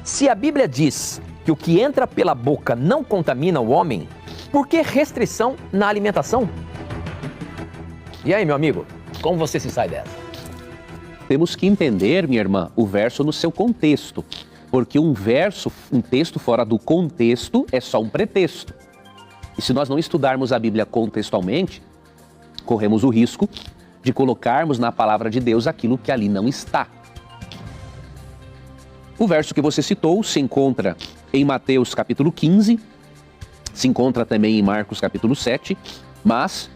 Se a Bíblia diz que o que entra pela boca não contamina o homem, por que restrição na alimentação? E aí, meu amigo, como você se sai dessa? Temos que entender, minha irmã, o verso no seu contexto, porque um texto fora do contexto é só um pretexto. E se nós não estudarmos a Bíblia contextualmente, corremos o risco de colocarmos na palavra de Deus aquilo que ali não está. O verso que você citou se encontra em Mateus capítulo 15, se encontra também em Marcos capítulo 7, mas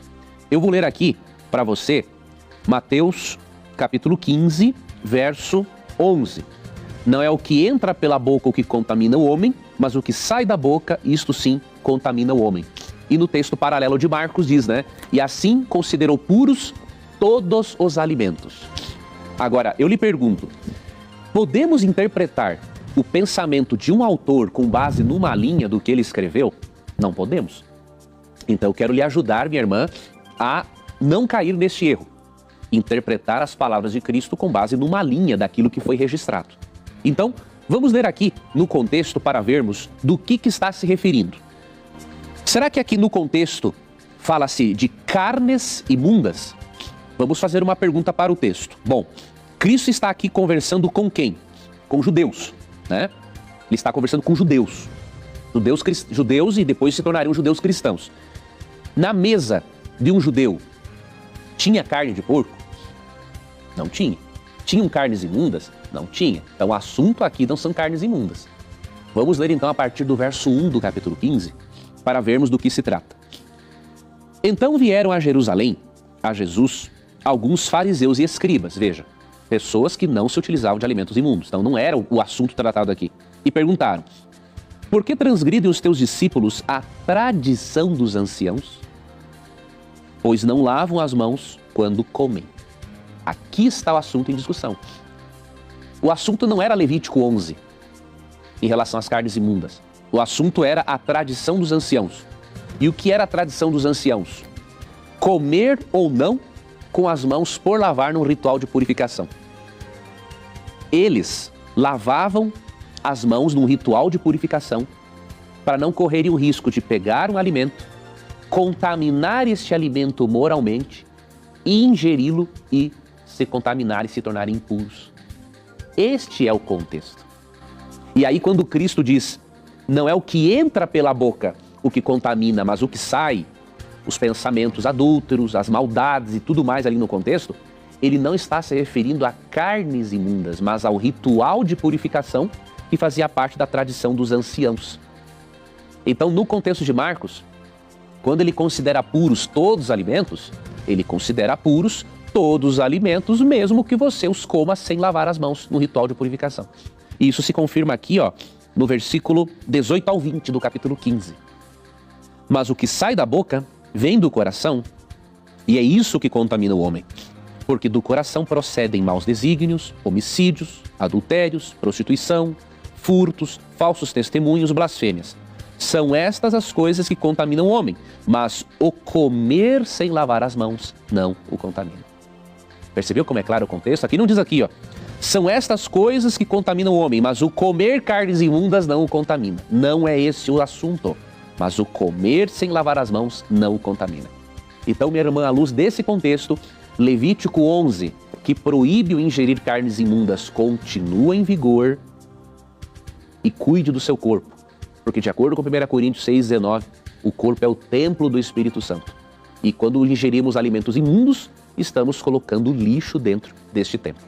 eu vou ler aqui para você Mateus capítulo 15, verso 11. Não é o que entra pela boca o que contamina o homem, mas o que sai da boca, isto sim, contamina o homem. E no texto paralelo de Marcos diz, né? E assim considerou puros todos os alimentos. Agora, eu lhe pergunto, podemos interpretar o pensamento de um autor com base numa linha do que ele escreveu? Não podemos. Então eu quero lhe ajudar, minha irmã, a não cair neste erro. Interpretar as palavras de Cristo com base numa linha daquilo que foi registrado. Então, vamos ler aqui no contexto para vermos do que está se referindo. Será que aqui no contexto fala-se de carnes imundas? Vamos fazer uma pergunta para o texto. Bom, Cristo está aqui conversando com quem? Com judeus, né? Ele está conversando com judeus. Judeus e depois se tornariam judeus cristãos. Na mesa de um judeu, tinha carne de porco? Não tinha. Tinham carnes imundas? Não tinha. Então o assunto aqui não são carnes imundas. Vamos ler então a partir do verso 1 do capítulo 15, para vermos do que se trata. Então vieram a Jerusalém, a Jesus, alguns fariseus e escribas, veja, pessoas que não se utilizavam de alimentos imundos. Então não era o assunto tratado aqui. E perguntaram, por que transgridem os teus discípulos a tradição dos anciãos? Pois não lavam as mãos quando comem. Aqui está o assunto em discussão. O assunto não era Levítico 11, em relação às carnes imundas. O assunto era a tradição dos anciãos. E o que era a tradição dos anciãos? Comer ou não com as mãos por lavar num ritual de purificação. Eles lavavam as mãos num ritual de purificação para não correrem o risco de pegar um alimento, contaminar este alimento moralmente, ingeri-lo e se contaminar e se tornar impuros. Este é o contexto. E aí quando Cristo diz, não é o que entra pela boca o que contamina, mas o que sai, os pensamentos adúlteros, as maldades e tudo mais ali no contexto, ele não está se referindo a carnes imundas, mas ao ritual de purificação que fazia parte da tradição dos anciãos. Então, no contexto de Marcos, quando ele considera puros todos os alimentos, ele considera puros todos os alimentos, mesmo que você os coma sem lavar as mãos no ritual de purificação. E isso se confirma aqui, ó, no versículo 18 ao 20 do capítulo 15. Mas o que sai da boca vem do coração, e é isso que contamina o homem. Porque do coração procedem maus desígnios, homicídios, adultérios, prostituição, furtos, falsos testemunhos, blasfêmias. São estas as coisas que contaminam o homem, mas o comer sem lavar as mãos não o contamina. Percebeu como é claro o contexto? Aqui não diz aqui, ó. São estas coisas que contaminam o homem, mas o comer carnes imundas não o contamina. Não é esse o assunto. Mas o comer sem lavar as mãos não o contamina. Então, minha irmã, à luz desse contexto, Levítico 11, que proíbe o ingerir carnes imundas, continua em vigor e cuide do seu corpo. Porque, de acordo com 1 Coríntios 6,19, o corpo é o templo do Espírito Santo. E quando ingerimos alimentos imundos, estamos colocando lixo dentro deste templo.